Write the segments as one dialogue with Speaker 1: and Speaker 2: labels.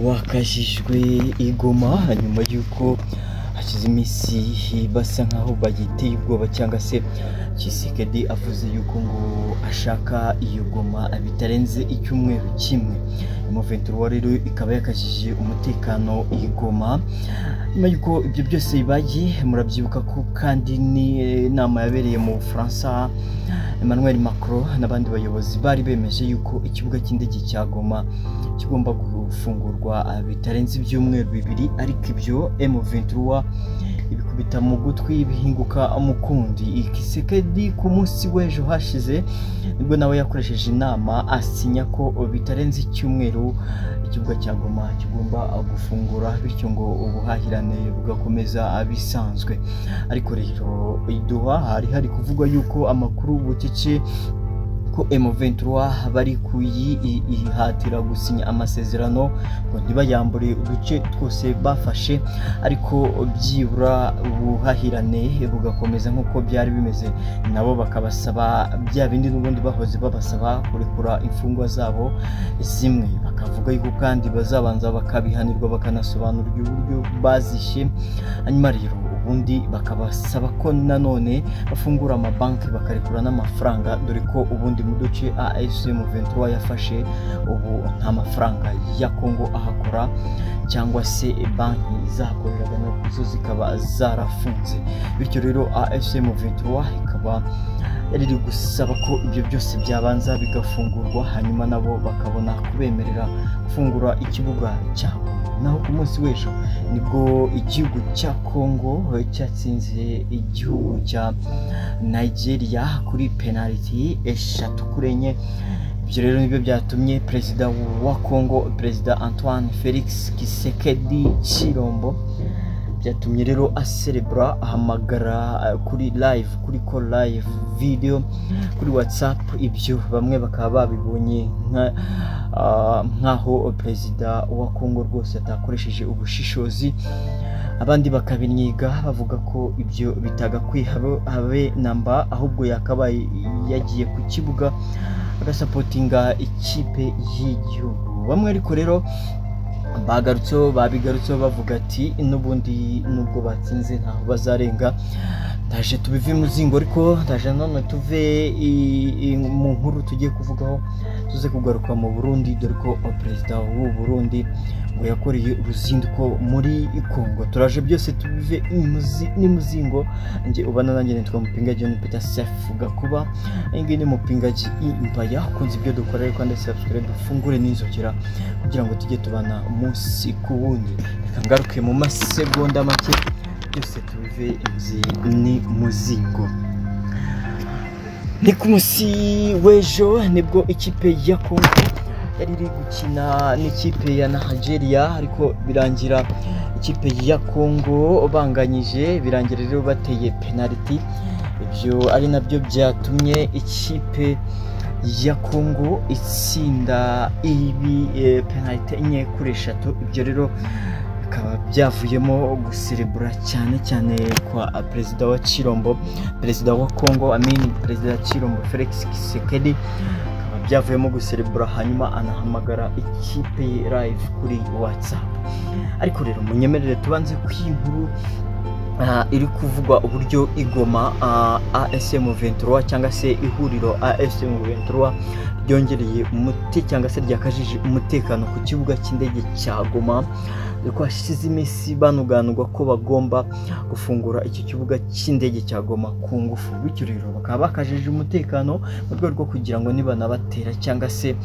Speaker 1: wakajijwe igoma nyuma y'uko hashize iminsi basa nkaho bagiteye ubwoba cyangwa se Tshisekedi avuze yuko ngo ashaka iyo goma bitarenze icyumweru kimwe. M23 rero ikaba yakajije umutekano igoma nyuma y'uko ibyo byose bibaye. Murabyibuka ko kandi ni nama yabereye mu Bufaransa, Emmanuel Macron n'abandi bayobozi bari bemeje yuko ikibuga cy'indege cya Goma kigomba gufungurwa bitarenze ibyumweru bibiri, ariko ibyo M23 ibikubita mu gutwi bihinguka mukundi. Tshisekedi ku munsi w'ejo hashize nibwo nawe yakoresheje inama asinya ko bitarenze icyumweru ikibuga cya Goma kigomba gufungura, bityo ngo ubuhahirane bugakomeza bisanzwe. Ariko rero iduha hari kuvugwa yuko amakuru bucece ko M23 bari kuyihatira gusinya amasezerano ngo ntibayambure uduce twose bafashe, ariko byibura ubuhahirane bugakomeza nk'uko byari bimeze. Nabo bakabasaba bya bindi n'ubundi bahoze babasaba kurekura imfungwa zabo zimwe, bakavuga yuko kandi bazabanza bakabihanirwa bakanasobanurirwa uburyo bazishe. Hanyuma rero ubundi bakabasaba ko nanone bafungura amabanki bakarekura n'amafaranga, dore ko ubundi mu duce M23 yafashe ubu nta mafaranga ya Kongo ahakora, cyangwa se banki zakoreraga nazo zikaba zarafunze. Bityo rero M23 ikaba yari gusaba ko ibyo byose byabanza bigafungurwa, hanyuma nabo bakabona kubemerera gufungura ikibuga cyabo. Naho ku munsi w'ejo nibwo igihugu cya Kongo cyatsinze igihugu cya Nigeria kuri penalty 3-4. Ibyo rero nibyo byatumye perezida wa Kongo, perezida Antoine Felix Tshisekedi Tshilombo, byatumye rero acelebra, ahamagara kuri live, kuri call live video kuri WhatsApp. Ibyo bamwe bakaba babibonye nkaho perezida wa Kongo rwose atakoresheje ubushishozi, abandi bakabinyiga bavuga ko ibyo bitagakwiye habe namba, ahubwo yakabaye yagiye ku kibuga agasapotinga ikipe y'igihugu. Bamwe ariko rero babigarutseho bavuga ati n'ubundi nubwo batsinze ntaho bazarenga. Ndaje tubive muzingo, ariko ndaje none tuve mu nkuru tugiye kuvugaho, tuze kugaruka mu Burundi, dore ko perezida w'u Burundi ngo yakoreye uruzinduko muri Kongo. Turaje byose tubive muzingo. Nje ubana nanjye nitwa Mupinga John Peter Sef Gakuba, ingi ni Mupingaji impaya. Kunze ibyo dukora ariko kandi subscribe dufungure n'inzogera kugira ngo tujye tubana umunsi ku wundi. Reka ngaruke mu masegonda make byose tubive muzingo. Ni ku munsi w'ejo nibwo ikipe ya Kongo yari iri gukina n'ikipe ya Nigeria, ariko birangira ikipe ya Kongo banganyije, birangira rero bateye penalty. Ibyo ari nabyo byatumye ikipe ya Kongo itsinda penalty 4-3. Ibyo rero bikaba byavuyemo guserebura cyane kwa perezida wa Tshilombo, perezida wa Kongo, perezida Tshilombo Felix Tshisekedi, byavuyemo guserebura, hanyuma anahamagara ikipe live kuri WhatsApp. Ariko rero munyemerere tubanze kw'inkuru iri kuvugwa uburyo igoma M23 cyangwa se ihuriro M23 ryongereye cyangwa se ryakajije umutekano ku kibuga cy'indege cya Goma, ko hashize iminsi banuganurwa ko bagomba gufungura iki kibuga cy'indege cya Goma ku ngufu. Bityo rero bakaba bakajije umutekano mu rwego rwo kugira ngo nibanabatera cyangwa se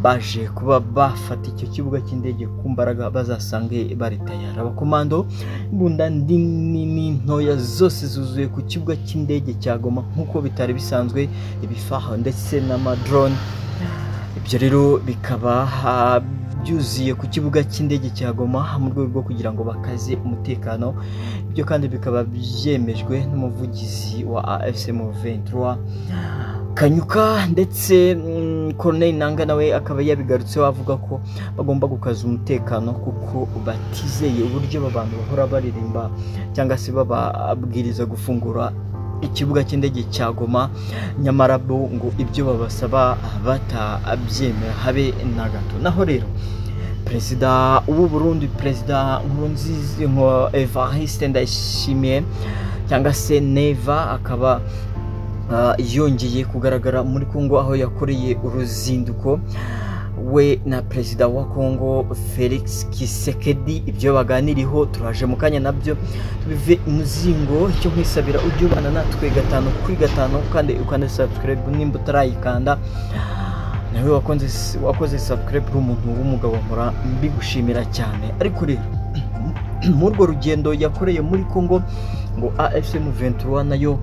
Speaker 1: baje kuba bafata icyo kibuga cy'indege ku mbaraga bazasange bari tayari. Abakomando, imbunda nini ntoya zose zuzuye ku kibuga cy'indege cya Goma nk'uko bitari bisanzwe, ibifaha ndetse n'amadrone. Ibyo rero bikaba byuziye ku kibuga cy'indege cya Goma mu rwego rwo kugira ngo bakaze umutekano. Ibyo kandi bikaba byemejwe n'umuvugizi wa M23 Kanyuka, ndetse Colonel Nanga nawe akaba yabigarutseho avuga ko bagomba gukaza umutekano kuko batizeye uburyo abantu bahora baririmba cyangwa se bababwiriza gufungura ikibuga cy'indege cya Goma, nyamara bo ngo ibyo babasaba batabyemera habe na gato. Naho rero perezida w'u Burundi, perezida Nkurunziza Evariste Ndayishimiye cyangwa se Neva, akaba yongeye kugaragara muri Kongo aho yakoreye uruzinduko we na perezida wa Kongo Felix Tshisekedi. Ibyo baganiriho turaje mu kanya nabyo tubive muzingo. Icyo nkwisabira ujye ubana natwe 5 kuri 5 kandi ukanda subscribe nimba utarayikanda, nawe wakoze subscribe umuntu w'umugabo mpora mbigushimira cyane. Ariko rero muri urwo rugendo yakoreye muri Kongo ngo AFC M23 nayo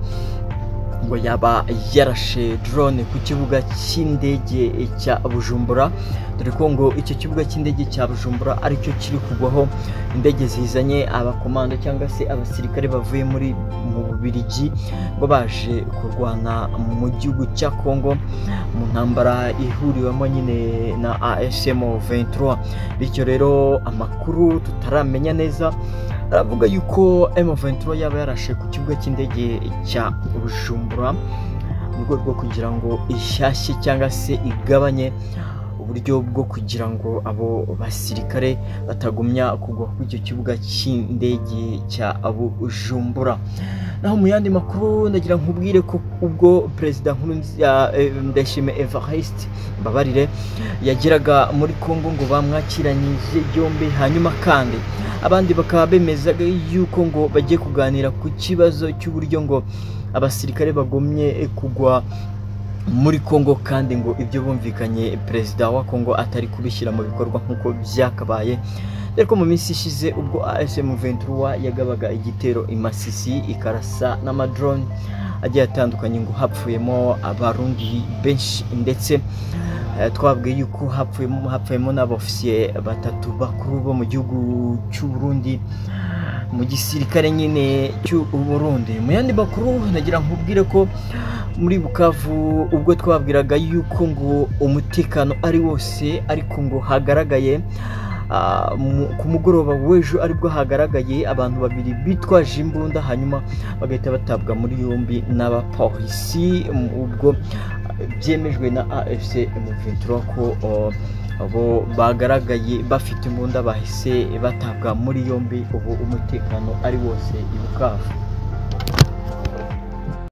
Speaker 1: ngo yaba yarashe drone ku kibuga cy'indege cya Bujumbura, dore ko ngo icyo kibuga cy'indege cya Bujumbura aricyo kiri kugwaho indege zizanye abakomando cyangwa se abasirikare bavuye mu Bubiligi ngo baje kurwana mu gihugu cya Kongo mu ntambara ihuriwemo nyine na AFC M23. Bityo rero amakuru tutaramenya neza aravuga yuko M23 yaba yarashe ku kibuga cy'indege cya Bujumbura mu rwego rwo kugira ngo ishyashye cyangwa se igabanye uburyo bwo kugira ngo abo basirikare batagumya kugwa ku icyo kibuga cy'indege cya Bujumbura. Naho mu yandi makuru ndagira nkubwire ko ubwo perezida Nkurunziza Ndayishimiye Evariste Mbabarire yageraga muri Kongo ngo bamwakiranyije yombi, hanyuma kandi abandi bakaba bemezaga yuko ngo bagiye kuganira ku kibazo cy'uburyo ngo abasirikare bagomye kugwa muri Kongo, kandi ngo ibyo bumvikanye perezida wa Kongo atari kubishyira mu bikorwa nk'uko byakabaye. Ariko mu minsi ishize ubwo AFC M23 yagabaga igitero i Masisi ikarasa n'amadrone agiye atandukanye ngo hapfuyemo abarundi benshi, ndetse twabwiye yuko hapfuyemo n'abofisiye 3 bakuru bo mu gihugu cy'u Burundi mu gisirikare nyine cy'u Burundi. Mu yandi makuru nagira nkubwire ko muri Bukavu ubwo twabwiraga yuko ngo umutekano ari wose, ariko ngo hagaragaye ku mugoroba w'ejo aribwo hagaragaye abantu 2 bitwaje imbunda, hanyuma bagahita batabwa muri yombi n'abapolisi. Ubwo byemejwe na AFC M23 ko abo bagaragaye bafite imbunda bahise batabwa muri yombi. Ubu umutekano ari wose i Bukavu.